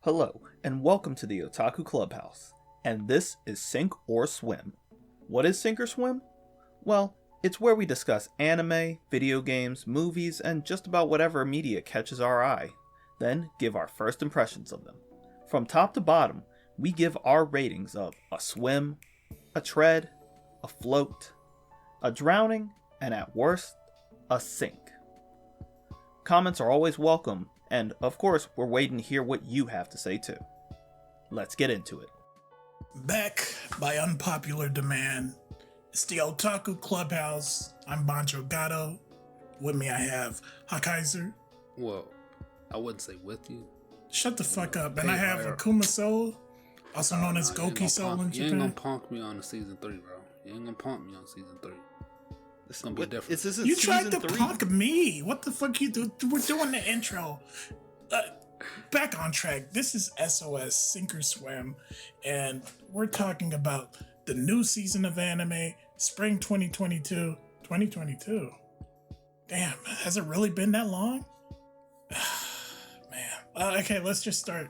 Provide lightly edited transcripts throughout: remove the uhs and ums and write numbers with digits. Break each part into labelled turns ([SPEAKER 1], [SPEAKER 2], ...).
[SPEAKER 1] Hello, and welcome to the Otaku Clubhouse, and this is Sink or Swim. What is Sink or Swim? Well, it's where we discuss anime, video games, movies, and just about whatever media catches our eye, then give our first impressions of them. From top to bottom, we give our ratings of a swim, a tread, a float, a drowning, and at worst, a sink. Comments are always welcome, and of course, we're waiting to hear what you have to say too. Let's get into it.
[SPEAKER 2] Back by unpopular demand, it's the Otaku Clubhouse. I'm Bancho Gato. With me I have Hawkaiser.
[SPEAKER 3] Well, I wouldn't say with you.
[SPEAKER 2] Shut the fuck up. And I have Akuma Soul, also known as Goki Soul in Japan.
[SPEAKER 3] You ain't gonna punk me on the season 3, bro. You ain't gonna punk me on season 3. It's gonna be different.
[SPEAKER 2] You tried to punk me. What the fuck you do? We're doing the intro. Back on track. This is SOS, Sink or Swim, and we're talking about the new season of anime, spring 2022. 2022? Damn, has it really been that long? Man. Okay, let's just start.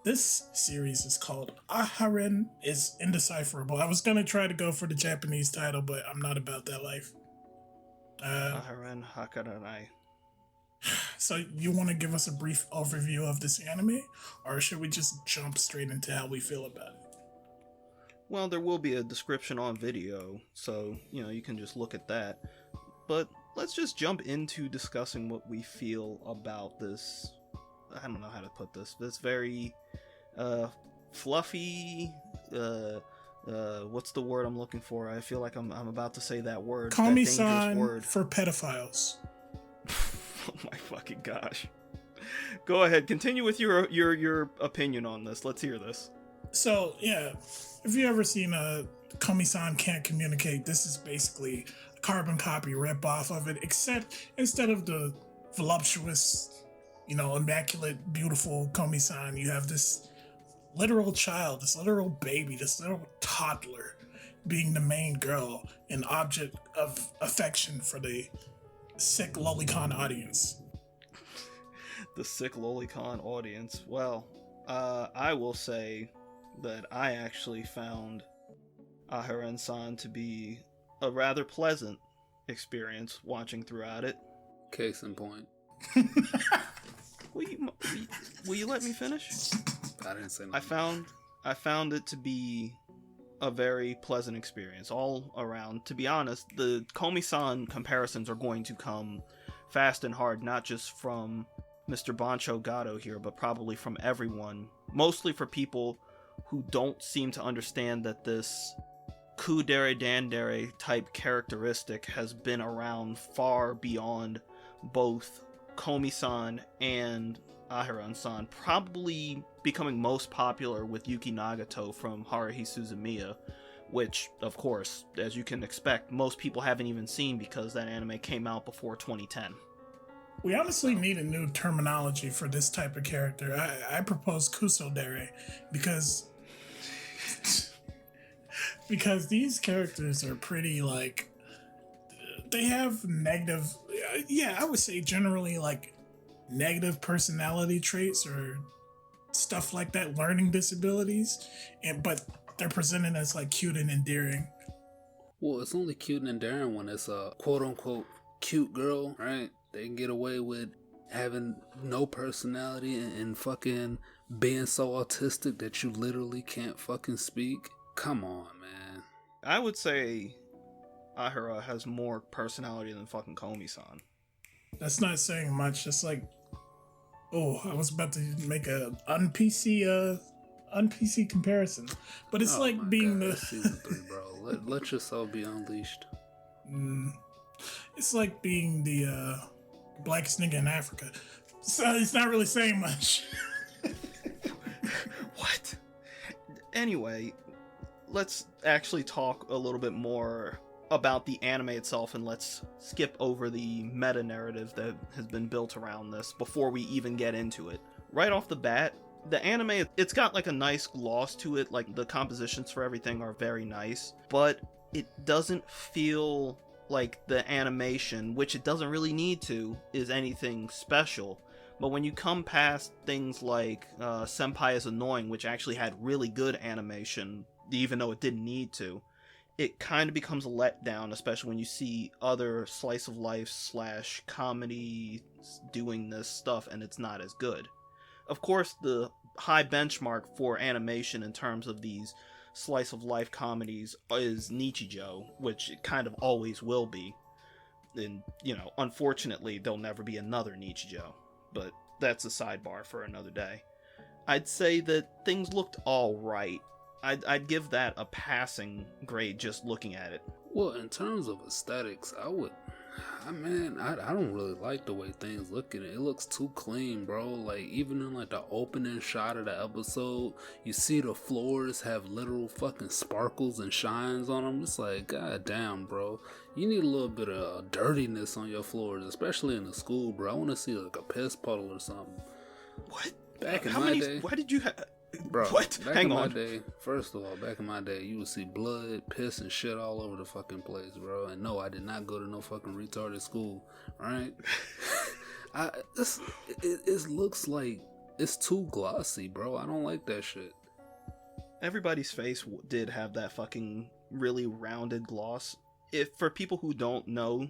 [SPEAKER 2] This series is called Aharen is Indecipherable. I was gonna try to go for the Japanese title, but I'm not about that life.
[SPEAKER 1] Aharen-San Wa Hakarenai.
[SPEAKER 2] So you want to give us a brief overview of this anime, or should we just jump straight into how we feel about it?
[SPEAKER 1] Well, there will be a description on video, so, you can just look at that. But let's just jump into discussing what we feel about this, I don't know how to put this very fluffy, what's the word I'm looking for? I feel like I'm about to say that word.
[SPEAKER 2] Kami-san for pedophiles.
[SPEAKER 1] Oh my fucking gosh. Go ahead, continue with your opinion on this. Let's hear this.
[SPEAKER 2] So, yeah, if you ever seen Kami-san Can't Communicate, this is basically a carbon copy rip-off of it, except instead of the voluptuous, immaculate, beautiful Kami-san, you have this literal child, this literal baby, this little toddler being the main girl, an object of affection for the sick lolicon audience.
[SPEAKER 1] The sick lolicon audience. Well, I will say that I actually found Aharen-san to be a rather pleasant experience watching throughout it.
[SPEAKER 3] Case in point.
[SPEAKER 1] Will you let me finish?
[SPEAKER 3] I didn't say nothing.
[SPEAKER 1] I found it to be a very pleasant experience all around. To be honest, the Komi-san comparisons are going to come fast and hard, not just from Mr. Bancho Gato here, but probably from everyone. Mostly for people who don't seem to understand that this kudere dandere type characteristic has been around far beyond both Komi-san and Aharen-san, probably becoming most popular with Yuki Nagato from Haruhi Suzumiya, which, of course, as you can expect, most people haven't even seen because that anime came out before 2010.
[SPEAKER 2] We honestly need a new terminology for this type of character. I propose kusodere because these characters are pretty, they have negative, I would say generally, negative personality traits or stuff like that, learning disabilities, but they're presented as cute and endearing.
[SPEAKER 3] Well, it's only cute and endearing when it's a quote-unquote cute girl, right? They can get away with having no personality and fucking being so autistic that you literally can't fucking speak. Come on, man.
[SPEAKER 1] I would say Ahara has more personality than fucking Komi-san.
[SPEAKER 2] That's not saying much. It's I was about to make a un-PC comparison, but it's being
[SPEAKER 3] God, season 3, bro. Let yourself be unleashed.
[SPEAKER 2] It's like being the blackest nigga in Africa. So it's not really saying much.
[SPEAKER 1] What? Anyway, let's actually talk a little bit more about the anime itself, and let's skip over the meta narrative that has been built around this before we even get into it. Right off the bat, the anime, it's got a nice gloss to it, the compositions for everything are very nice, but it doesn't feel like the animation, which it doesn't really need to, is anything special. But when you come past things like Senpai is Annoying, which actually had really good animation, even though it didn't need to, it kind of becomes a letdown, especially when you see other slice of life / comedy doing this stuff and it's not as good. Of course, the high benchmark for animation in terms of these slice of life comedies is Nichijou, which it kind of always will be. And, unfortunately, there'll never be another Nichijou. But that's a sidebar for another day. I'd say that things looked alright. I'd give that a passing grade just looking at it.
[SPEAKER 3] Well, in terms of aesthetics, I don't really like the way things look in it. It looks too clean, bro. Like, even in like the opening shot of the episode, you see the floors have literal fucking sparkles and shines on them. It's like, god damn, bro. You need a little bit of dirtiness on your floors, especially in the school, bro. I want to see like a piss puddle or something.
[SPEAKER 1] What?
[SPEAKER 3] Back in my day.
[SPEAKER 1] Why did you have...
[SPEAKER 3] Bro,
[SPEAKER 1] what?
[SPEAKER 3] Hang on. First of all, back in my day, you would see blood, piss, and shit all over the fucking place, bro. And no, I did not go to no fucking retarded school, right? It looks like it's too glossy, bro. I don't like that shit.
[SPEAKER 1] Everybody's face did have that fucking really rounded gloss. If for people who don't know,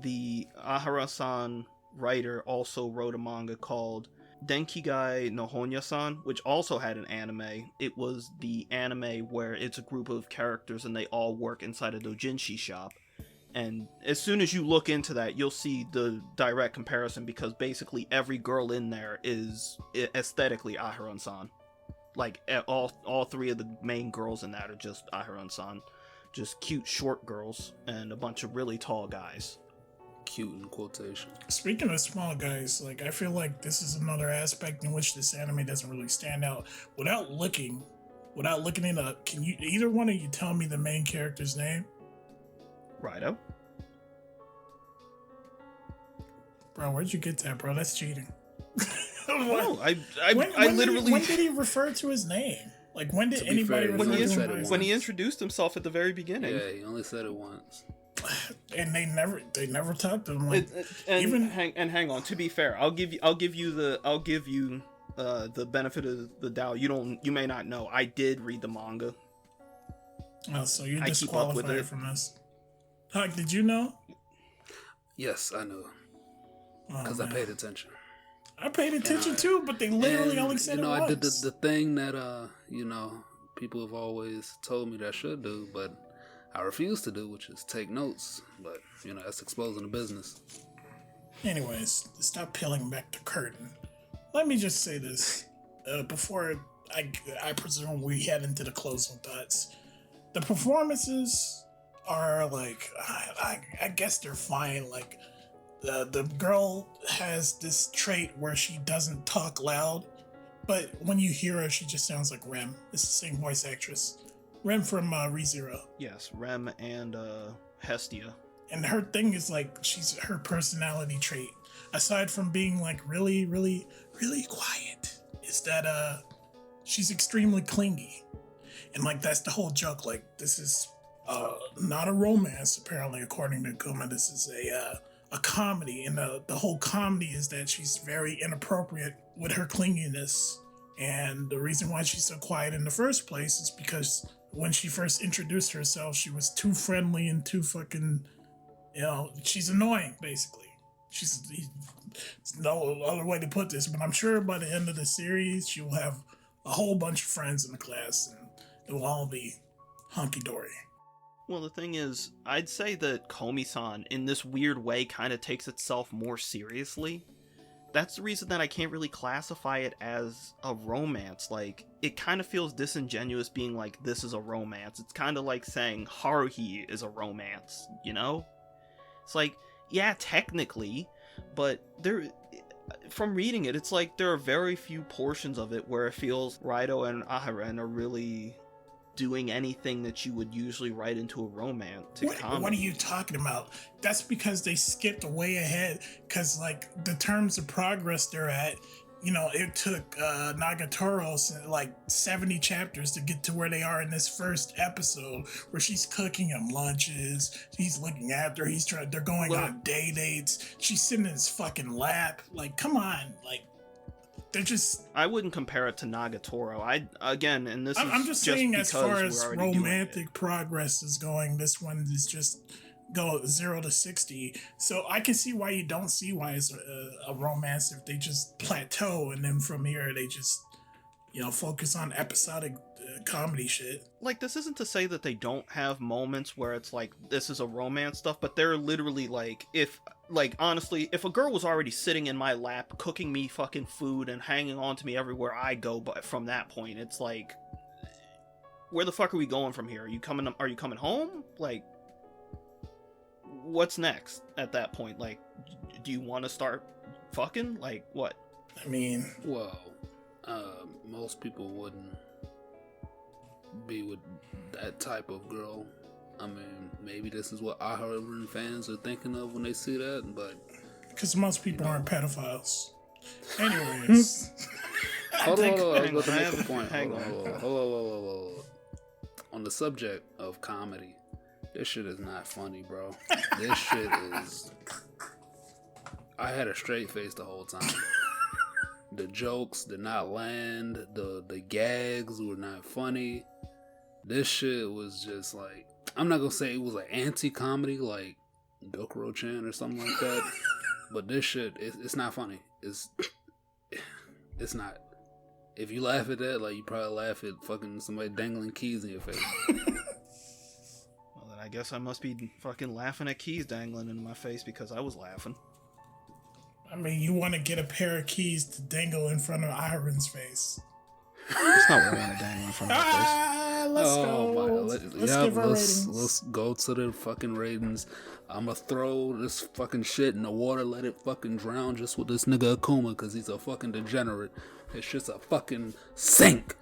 [SPEAKER 1] the Aharen-san writer also wrote a manga called Denkigai no Honya-san, which also had an anime. It was the anime where it's a group of characters and they all work inside a doujinshi shop. And as soon as you look into that, you'll see the direct comparison, because basically every girl in there is aesthetically Aharen-san. Like, all three of the main girls in that are just Aharen-san. Just cute short girls and a bunch of really tall guys.
[SPEAKER 3] Cute in quotation.
[SPEAKER 2] Speaking of small guys, like, I feel like this is another aspect in which this anime doesn't really stand out. Without looking it up, can you, either one of you, tell me the main character's name?
[SPEAKER 1] Rido.
[SPEAKER 2] Bro, where'd you get that, bro? That's cheating.
[SPEAKER 1] No, I
[SPEAKER 2] when
[SPEAKER 1] literally...
[SPEAKER 2] when did he refer to his name? Like, when did anybody refer to him by his
[SPEAKER 1] when
[SPEAKER 2] name?
[SPEAKER 1] he introduced himself at the very beginning.
[SPEAKER 3] Yeah, he only said it once.
[SPEAKER 2] And they never talked to him. Like,
[SPEAKER 1] hang on. To be fair, I'll give you the benefit of the doubt. You may not know. I did read the manga.
[SPEAKER 2] Oh, so you're disqualified from this. Huck, did you know?
[SPEAKER 3] Yes, I knew. Because I paid attention.
[SPEAKER 2] I paid attention too, but they literally only said it once.
[SPEAKER 3] I did the thing that people have always told me that I should do, but I refuse to do, which is take notes. But that's exposing the business.
[SPEAKER 2] Anyways, stop peeling back the curtain. Let me just say this before I presume we head into the closing thoughts. The performances are like, I guess they're fine. Like, the girl has this trait where she doesn't talk loud, but when you hear her, she just sounds like Rem. It's the same voice actress. Rem from ReZero.
[SPEAKER 1] Yes, Rem and Hestia.
[SPEAKER 2] And her thing is like, her personality trait, aside from being like really, really, really quiet, is that she's extremely clingy. And like, that's the whole joke. Like, this is not a romance, apparently, according to Akuma. This is a comedy, and the whole comedy is that she's very inappropriate with her clinginess. And the reason why she's so quiet in the first place is because when she first introduced herself, she was too friendly and too fucking, she's annoying, basically. There's no other way to put this, but I'm sure by the end of the series, she will have a whole bunch of friends in the class, and it will all be hunky-dory.
[SPEAKER 1] Well, the thing is, I'd say that Komi-san, in this weird way, kind of takes itself more seriously. That's the reason that I can't really classify it as a romance. Like, it kind of feels disingenuous being like, this is a romance. It's kind of like saying Haruhi is a romance, It's like, yeah, technically, but from reading it, it's like there are very few portions of it where it feels Rido and Aharen are really doing anything that you would usually write into a romantic comedy.
[SPEAKER 2] What are you talking about? That's because they skipped way ahead, because like the terms of progress they're at, it took Nagatoro like 70 chapters to get to where they are in this first episode, where she's cooking him lunches, he's looking after, they're going on day dates, she's sitting in his fucking lap. Like, come on, like, they're just.
[SPEAKER 1] I wouldn't compare it to Nagatoro. I'm
[SPEAKER 2] just saying, as far as romantic progress is going, this one is just go 0 to 60. So I can see why you don't see why it's a romance if they just plateau, and then from here they just focus on episodic comedy shit.
[SPEAKER 1] Like, this isn't to say that they don't have moments where it's like this is a romance stuff, but they're literally like, honestly, if a girl was already sitting in my lap cooking me fucking food and hanging on to me everywhere I go, but from that point it's like, where the fuck are we going from here? Are you coming home? Like, what's next at that point? Like, do you want to start fucking? Like, what?
[SPEAKER 2] I mean,
[SPEAKER 3] well, most people wouldn't be with that type of girl. I mean, maybe this is what Aharen fans are thinking of when they see that, but
[SPEAKER 2] because most people aren't pedophiles. Anyways,
[SPEAKER 3] hold on. I was about to make a point. Hold on. On the subject of comedy, this shit is not funny, bro. This shit is. I had a straight face the whole time. The jokes did not land. The gags were not funny. This shit was just like, I'm not gonna say it was an anti-comedy like Dokuro-chan or something like that, but this shit, it's not funny. It's not. If you laugh at that, like, you probably laugh at fucking somebody dangling keys in your face.
[SPEAKER 1] Well, then I guess I must be fucking laughing at keys dangling in my face because I was laughing.
[SPEAKER 2] I mean, you want to get a pair of keys to dangle in front of Iron's face.
[SPEAKER 1] That's not what I want to dangle in front of my face.
[SPEAKER 2] Let's go. Let's give our ratings.
[SPEAKER 3] Let's go to the fucking ratings. I'm gonna throw this fucking shit in the water, let it fucking drown just with this nigga Akuma, because he's a fucking degenerate. His shit's a fucking sink.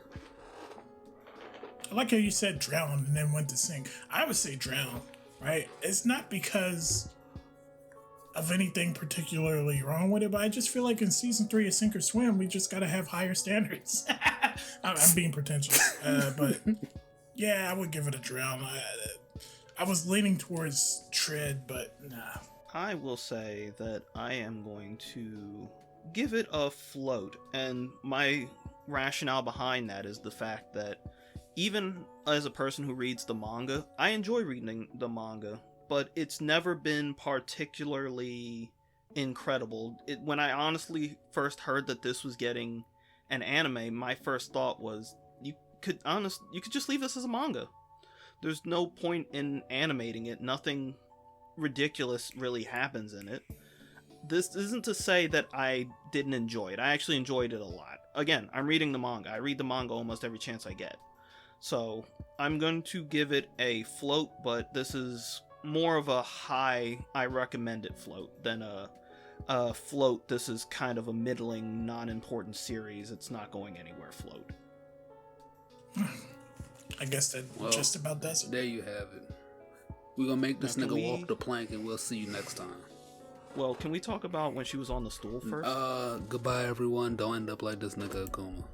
[SPEAKER 2] I like how you said drown and then went to sink. I would say drown, right? It's not because of anything particularly wrong with it, but I just feel like in season 3 of Sink or Swim, we just gotta have higher standards. I'm being pretentious, but yeah, I would give it a drown. I was leaning towards tread, but nah.
[SPEAKER 1] I will say that I am going to give it a float, and my rationale behind that is the fact that even as a person who reads the manga, I enjoy reading the manga, but it's never been particularly incredible. When I honestly first heard that this was getting an anime, my first thought was, you could just leave this as a manga. There's no point in animating it. Nothing ridiculous really happens in it. This isn't to say that I didn't enjoy it. I actually enjoyed it a lot. Again, I'm reading the manga. I read the manga almost every chance I get. So I'm going to give it a float, but this is more of a high, I recommend it float than a float. This is kind of a middling, non-important series. It's not going anywhere float.
[SPEAKER 2] I guess that just about does it.
[SPEAKER 3] There you have it. We're gonna make this nigga walk the plank, and we'll see you next time.
[SPEAKER 1] Well, can we talk about when she was on the stool first?
[SPEAKER 3] Goodbye, everyone. Don't end up like this nigga Akuma.